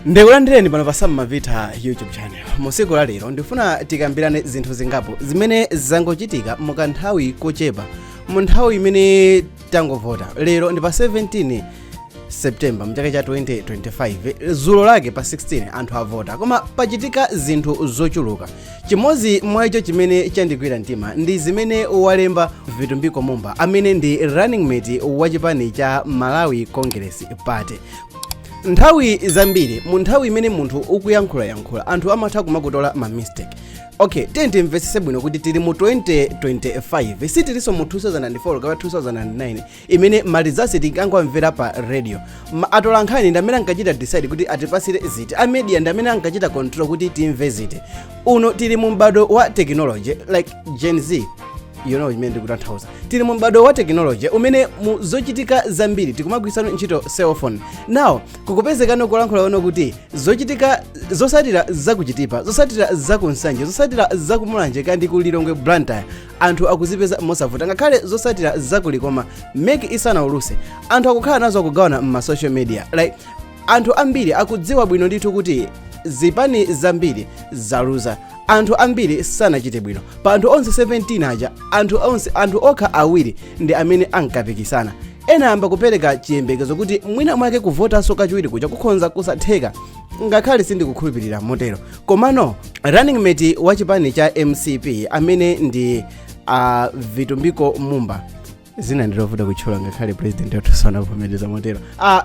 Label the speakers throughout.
Speaker 1: Ndikulandireni pano pa Mumba YouTube channel. Musiku la lero ndifuna tikambirane zinthu zingapo zimene zangochitika mukanthawi kochepa mu nthawi imene tangovota. Lero ndi pa 17 September mchaka cha 2025, zulo lake pa 16 anthu avota, koma pachitika zinthu zochuluka. Chimodzi mwa icho chimene chandigwira mtima ndi zimene walemba Vitumbiko Mumba, amene ndi running mate wa chipani cha Malawi Congress Party. Nthawi zambiri mu nthawi imene munthu ukuyankhula anthu amatha kumakutola ma mistake. Okay, timvetsetse bwino kuti tili mu 2025, sitilinso mu 2004 kapena 2009 imene malizasi tinkangomvera pa radio. Atola nkhani ndi amene ankachita decide kuti atipasire ziti, a media ndi amene ankachita control kuti timve ziti. Uno tili mu m'bado wa technology like Gen Z. You know imene ndikutanthauza. Tili mu m'bado wa technology umene mu zochitika zambiri tikumagwirisana ntchito cell phone. Now kukupezekano kulankhula ono kuti zochitika zosatira zakuchitipa, zosatira zakunsanje, zosatira zakumulanje kandi kulilongwe Blantyre, anthu akuzipeza mosavuta. Ngakhale zosatira zakulikoma make isanauluse, anthu akukhala nazo akugawana ma social media. Like anthu ambiri akudziwa bwino ndithu kuti zipani zambiri zaluza, anthu ambiri sanachite bwino. Pa anthu onse 17 aja, anthu okha awiri ndi amene ankapikisana. Ena amba kupereka chiyembekezo kuti mwina mwake kuvotanso kachiwiri kuja kukhonza kusatheka, ngakhale sindikukhulupirira motero. Komano running mate wa chipani cha MCP amene ndi Vitumbiko Mumba, zina ndilovuta kutchula ngakhale president wetu sanavomereza motero.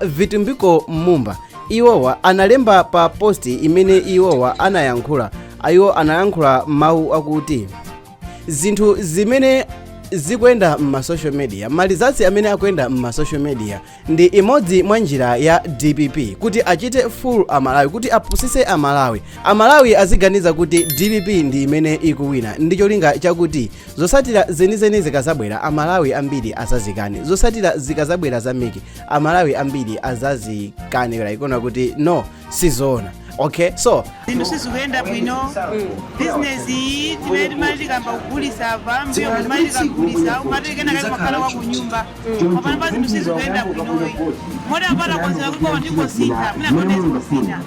Speaker 1: Vitumbiko Mumba iwowa analemba pa posti imene iwowa anayankhula. Ayo anayankhula mawu akuti zinthu zimene zikuyenda ma social media, malizasi amene akuyenda ma social media ndi imodzi mwa njira ya DPP kuti achite full Amalawi, kuti apusise Amalawi aziganiza kuti DPP ndi imene ikuwina. Ndi cholinga chakuti zosatira zenizeni zikazabwera Amalawi ambiri azazikane, zosatira zikazabwera zamiki Amalawi ambiri azazikane, ikona kuti no sizoona. Okay, so
Speaker 2: zinthu sizikuyenda bwino. Business iyi timene timatikamba kugulisa apa mbiyo timatikagulisa umatikena kali makhala wa kunyumba apana pa zinthu sizikuyenda bwino. Mode apata konzera kuti kwa ndiko sintha mna konezi kusintha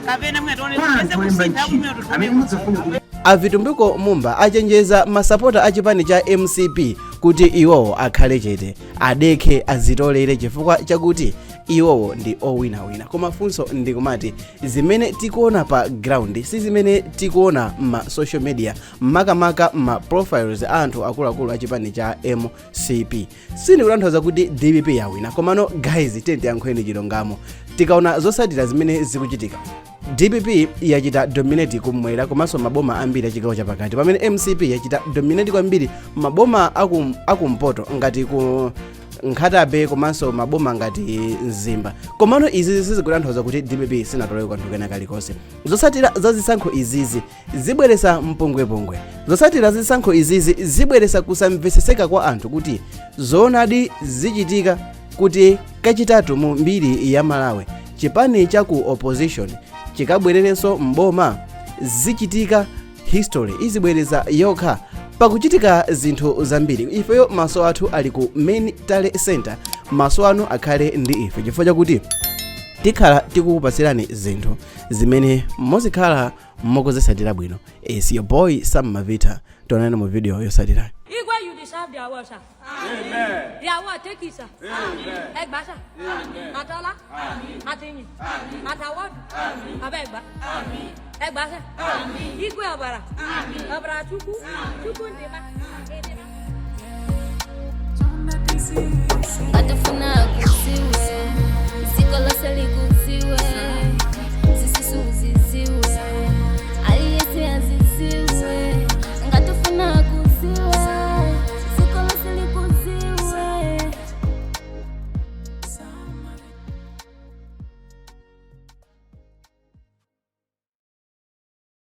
Speaker 2: kapena mna tione tipese kusintha kumene tutume.
Speaker 1: Vitumbiko Mumba achenjeza masapota a chipani cha MCP kuti iwowo akhale chete, adekhe, azitolere chifukwa chakuti iwowo ndi owinawina. Koma funso ndikumati zimene tikuona pa ground si zimene tikuona ma social media, makamaka ma profiles a anthu akuluakulu a chipani cha MCP. Sindikutanthauza kuti DPP yawina, komano guys tiyankheni chilungamo. Tikaona zosatira zimene zikuchitika, DPP yachita dominate kumwera komanso maboma ambiri achigawo chapakati, pamene MCP yachita dominate kwambiri maboma akumpoto ngati ku Nkhatabe komanso maboma ngati Nzimba. Komano izi sizikutanthauza kuti DPP sinatolewe kanthu kena kalikonse. Zosatira zazisankho izizi zibweresa mpungwepungwe, zosatira zazisankho izizi zibweresa kusamveseseka kwa anthu kuti zoonadi zichitika, kuti kachitatu mu mbiri ya Malawi chipani cha ku opposition chikabwererenso mboma, zichitika history izibwereza yokha. Pakuchitika zinthu zambiri, ifeyo maso athu ali ku main tale center, maso anu akhale ndi ife chifukwa chakuti tikhala tikukupasirani zinthu zimene muzikhala mukuzisatira bwino. It's your boy Mumba. Tonani mu video yosatira.
Speaker 3: You deserve their words, sir. Amen. Their word, take it, sir. Amen. Egbasa. Amen. Matola. Amen. Matini. Amen. Matawad. Amen. Abegba. Amen. Egbasa. Amen. Igwe abara. Amen. Abara chuku. Chuku ndema.
Speaker 4: Atafuna kusiwe. Sikola seliku.